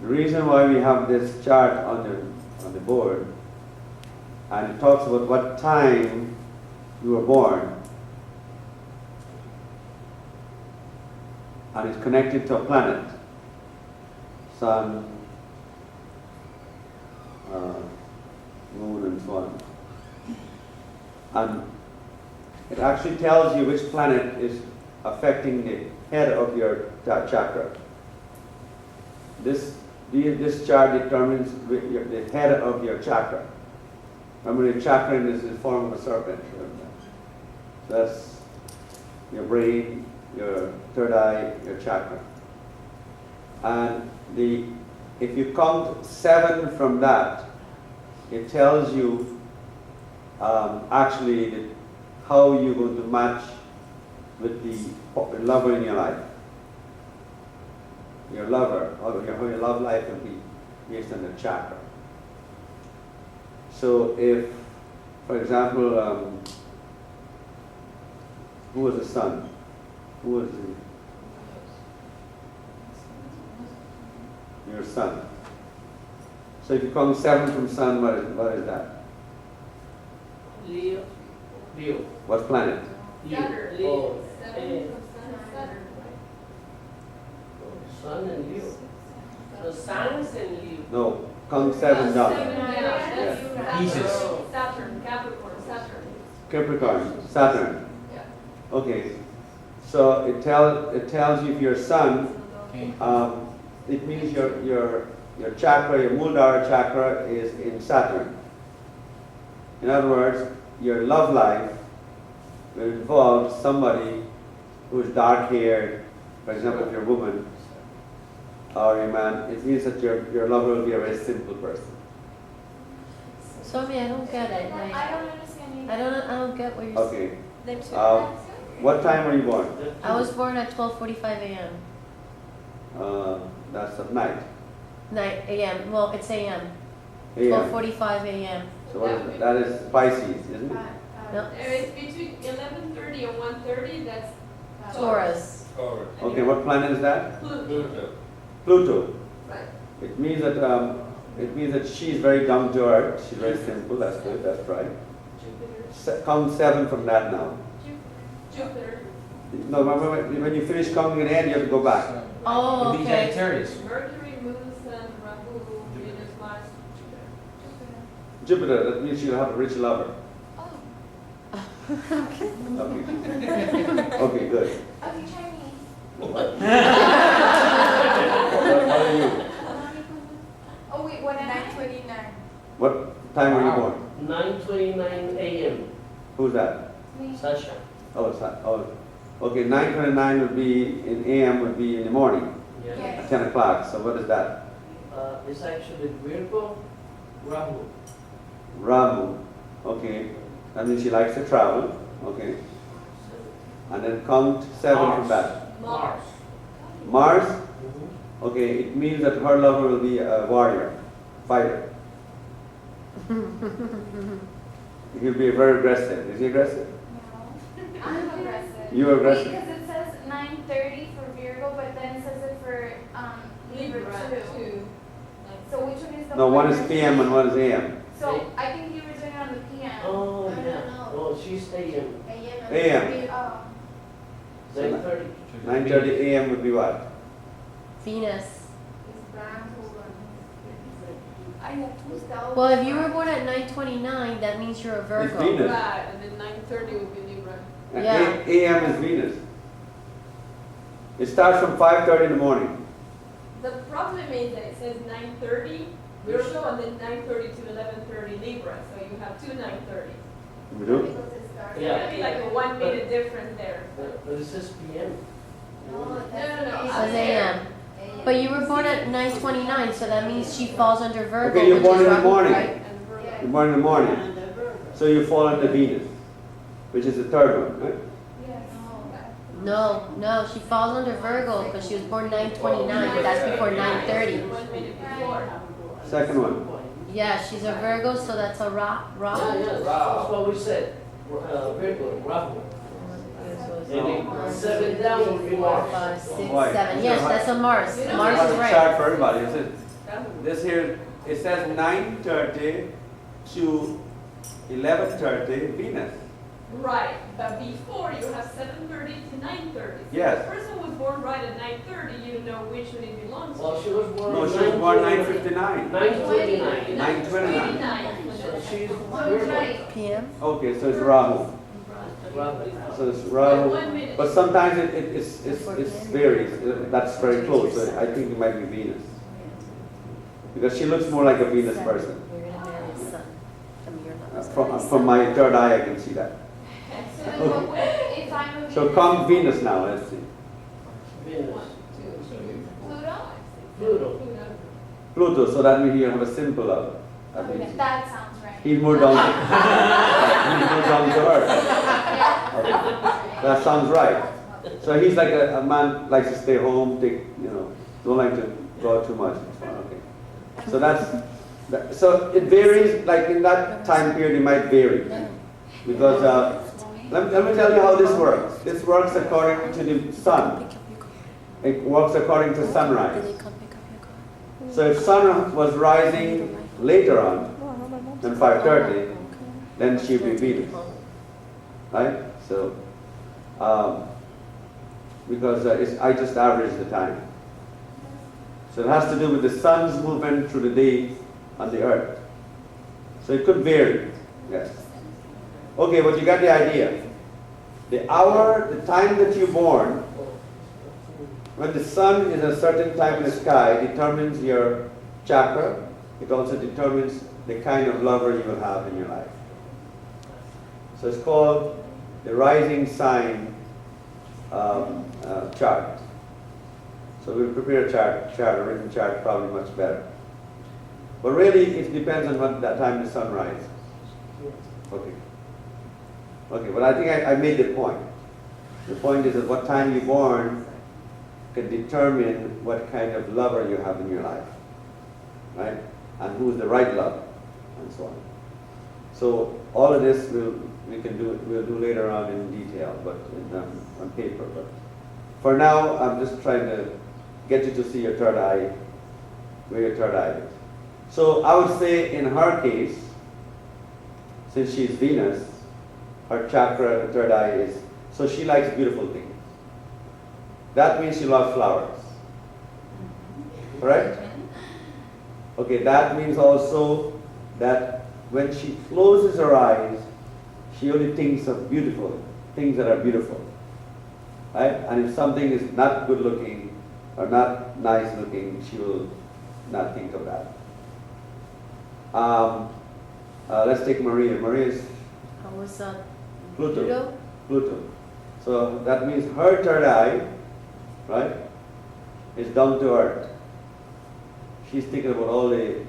The reason why we have this chart on the board, and it talks about what time you were born, and it's connected to a planet, sun, moon, and so on. And it actually tells you which planet is affecting the head of your chakra. This chart determines the head of your chakra. Remember, the chakra is in the form of a serpent. So that's your brain, your third eye, your chakra. And if you count 7 from that, it tells you actually how you're going to match with the lover in your life. Your lover, or your love life will be based on the chakra. So if, for example, who was the sun? Who was your sun? So if you count 7 from sun, what is that? Leo. What planet? Saturn. Leo. 7 from sun, Saturn. Sun and Leo. So sun is in Leo. No, count 7 down. Yeah. Jesus. Saturn, Capricorn, Saturn. Capricorn, Saturn. Yeah. Okay. So it tells you if your sun, Okay. it means your chakra, your Muladhara chakra is in Saturn. In other words, your love life will involve somebody who is dark haired, for example, if you're a woman or a man. It means that your lover will be a very simple person. Swami, I don't get it. Like, I don't understand you. I don't get what you're saying. Okay. What time were you born? I was born at 12:45 a.m. That's at night. 9 a.m. Well, it's a.m. AM. 12:45 a.m. So what is it? That is Pisces, isn't it? No, It's between 11:30 and 1:30. That's Taurus. Okay, what planet is that? Pluto. Pluto. Right. It means that she's very down to earth. She's very simple. That's good. That's right. Jupiter. Count 7 from that now. Jupiter. No, when you finish counting an end, you have to go back. Oh, It'd be okay. Sagittarius. Mercury, Moon, Sun, Rahu, Venus, Mars, Jupiter. Jupiter. That means you have a rich lover. Okay. Okay. Okay, good. Okay, Chinese. What are you? Oh wait, what am I? 9:29. What time were you Wow. born? 9:29 a.m. Who's that? Sasha. Okay. 9:29 would be in AM. Would be in the morning Yeah. Yes. at 10 o'clock. So what is that? It's actually Virgo, Rahu. Rahu. Okay. That means she likes to travel. Okay. And then count 7 from that. Mars. Mars. Mhm. Okay. It means that her lover will be a warrior, fighter. He'll be very aggressive. Is he aggressive? No. I'm aggressive. You aggressive? Because it says 9:30 for Virgo, but then it says it for Libra too. So which one is the No, one is that- PM and one is AM. So I think you were doing it on the PM. Oh, I don't yeah. know. Oh, she's AM. AM. Oh. 9:30. 9:30 AM would be what? Venus. I have two styles. Well, if you were born at 9:29, that means you're a Virgo. Venus. Right, and then 9:30 would be Libra. And Yeah. AM is Venus. It starts from 5:30 in the morning. The problem is that it says 9:30 Virgo and then 9:30 to 11:30 Libra, so you have two 9:30. We do? It's Yeah. gonna be like a 1 minute difference there. But it says PM. No, No. It says a.m. But you were born at 9:29, so that means she falls under Virgo. Okay, you're which born is in the Rahu, morning. right? And Virgo. You're born in the morning. So you fall under Venus, which is the third one, right? Yes. No, she falls under Virgo because she was born 9:29, but that's before 9:30. 1 minute before. Second one. Yeah, she's a Virgo, so that's a Yeah, Rahu. yeah, that's what we said. Virgo, Rahu. And then 7 down would be 4, Mars. 5, 6, Why? 7. Yes, that's a Mars. Mars Not is a right. chart for everybody, is it? This here, it says 9:30 to 11:30 Venus. Right, but before you have 7:30 to 9:30. So Yes. if the person was born right at 9:30, you know which one it belongs to. Well, she was born. No, she was born 9:59. 9:29. 9:29. So she's So it's Virgo. right. PM? Okay, so it's Rahu. Rahu. So it's Wait, Rahu. 1 minute. But sometimes it varies. That's very close. So I think it might be Venus. Because she looks more like a Venus person. You're gonna marry his son. I mean, you're not his From my third eye, I can see that. So then what would, if I'm a So Venus, come Venus now, let's see. Venus. Pluto? Pluto. Pluto, so that means you have a simple love. That Okay, means that sounds right. he's more down to, he's more down to earth. Yeah. Okay. That sounds right. So he's like a man likes to stay home, don't like to go out too much. Okay. So so it varies, like in that time period it might vary. Because let me tell you how this works. This works according to the sun. It works according to sunrise. So if sun was rising later on than 5:30, then she'd be Venus. Right? So, because I just average the time. So it has to do with the sun's movement through the day on the earth. So it could vary. Yes. Okay, but you got the idea. The hour, the time that you're born, when the sun is a certain time in the sky, determines your chakra. It also determines the kind of lover you will have in your life. So it's called the rising sign chart. So we'll prepare a a written chart, probably much better. But really, it depends on what that time the sun rises. Okay. Okay, but I think I made the point. The point is that what time you're born can determine what kind of lover you have in your life, right? And who's the right lover, and so on. So all of this we'll do later on in detail, but on paper. But for now, I'm just trying to get you to see your third eye, where your third eye is. So I would say in her case, since she's Venus, her chakra, her third eye is, so she likes beautiful things. That means she loves flowers. Correct? Okay, that means also that when she closes her eyes, she only thinks of beautiful things that are beautiful. Right? And if something is not good looking or not nice looking, she will not think of that. Let's take Maria. Maria's How was Pluto. Pluto. So that means her third eye, right, is down to earth. She's thinking about all the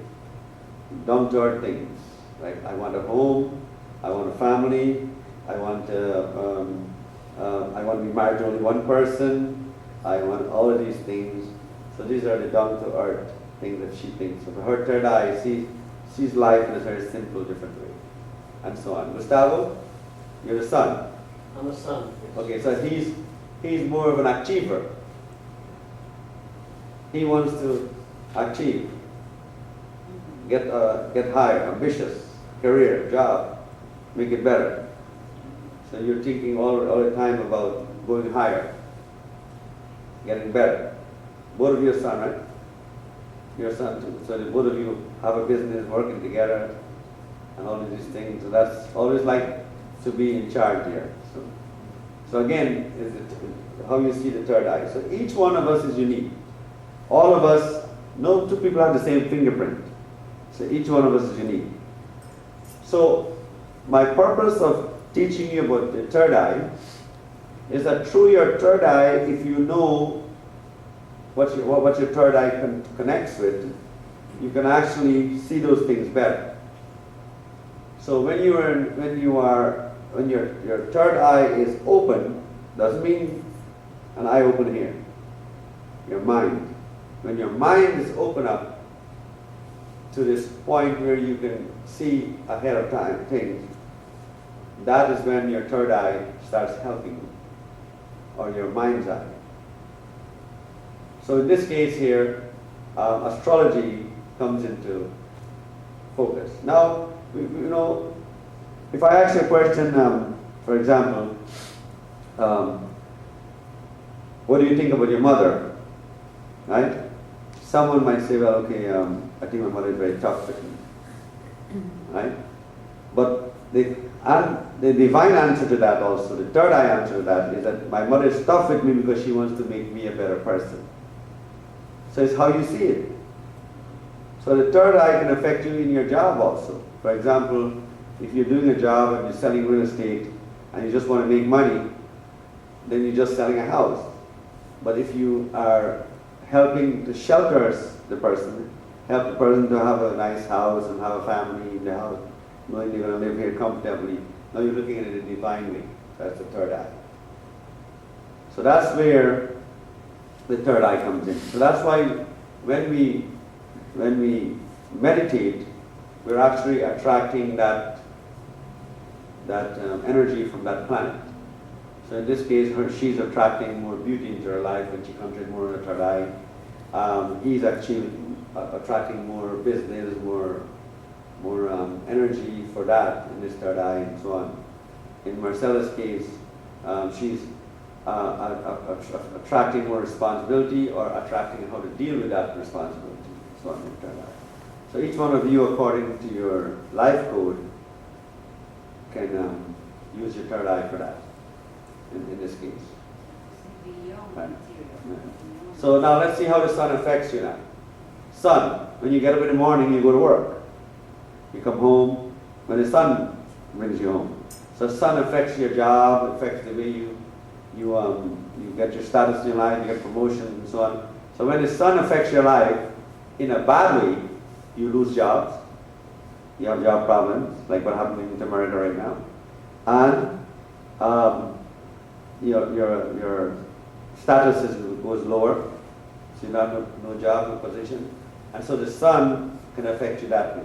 down to earth things. Like, I want a home, I want a family, I want to be married to only one person, I want all of these things. So these are the down to earth things that she thinks of. Her third eye sees life in a very simple, different way, and so on. Gustavo, you're the sun. I'm a son. Okay, so he's more of an achiever. He wants to achieve, get higher, ambitious, career, job, make it better. So you're thinking all the time about going higher, getting better. Both of you are son, right? You're a son too. So the both of you have a business, working together, and all of these things. So that's always like to be in charge here. So again, is it how you see the third eye. So each one of us is unique. All of us, no two people have the same fingerprint. So each one of us is unique. So my purpose of teaching you about the third eye is that through your third eye, if you know what your third eye connects with, you can actually see those things better. So when your third eye is open, doesn't mean an eye open here. Your mind. When your mind is open up to this point where you can see ahead of time things, that is when your third eye starts helping you, or your mind's eye. So in this case here, astrology comes into focus. Now, if I ask you a question, for example, what do you think about your mother? Right? Someone might say, well, okay, I think my mother is very tough with me. Right? But the divine answer to that also, the third eye answer to that is that my mother is tough with me because she wants to make me a better person. So it's how you see it. So the third eye can affect you in your job also. For example, if you're doing a job and you're selling real estate and you just want to make money, then you're just selling a house. But if you are helping to shelter the person, help the person to have a nice house and have a family in the house, knowing they're going to live here comfortably, now you're looking at it in a divine way. That's the third eye. So that's where the third eye comes in. So that's why when we meditate, we're actually attracting that energy from that planet. So in this case, she's attracting more beauty into her life when she comes in more in the third eye. He's actually attracting more business, more energy for that in this third eye and so on. In Marcella's case, she's attracting more responsibility or attracting how to deal with that responsibility. So on in the third eye. So each one of you, according to your life code, can use your third eye for that. In this case. Right. Yeah. So now let's see how the sun affects you now. Sun, when you get up in the morning, you go to work. You come home when the sun brings you home. So sun affects your job, affects the way you get your status in your life, you get promotion and so on. So when the sun affects your life in a bad way, you lose jobs. You have job problems, like what happened in America right now. And your status goes lower, so you have no job, no position, and so the sun can affect you that way.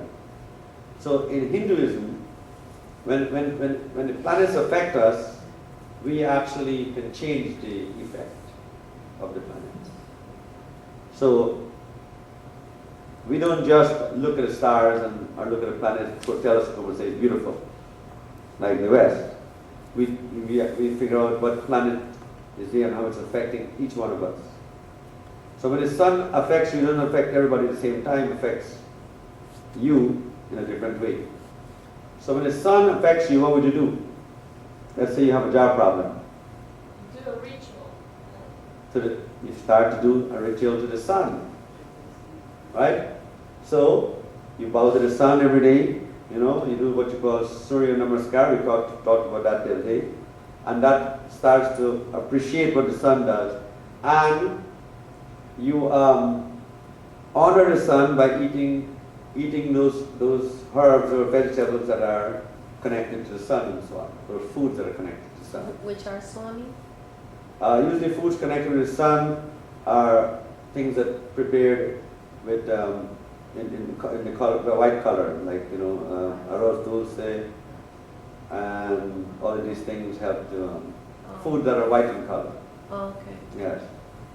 So in Hinduism, when the planets affect us, we actually can change the effect of the planet. So we don't just look at the stars or look at the planet through a telescope and say it's beautiful, like the West. We figure out what planet is there and how it's affecting each one of us. So when the sun affects you, it doesn't affect everybody at the same time, it affects you in a different way. So when the sun affects you, what would you do? Let's say you have a job problem. Do a ritual. You start to do a ritual to the sun. Right? So you bow to the sun every day. You do what you call Surya Namaskar. We talked about that the other day. And that starts to appreciate what the sun does. And you honor the sun by eating those herbs or vegetables that are connected to the sun and so on, or foods that are connected to the sun. Which are Swami? Usually foods connected with the sun are things that prepared with in the white color, like arroz dulce, and all of these things help to food that are white in color. Oh, okay. Yes.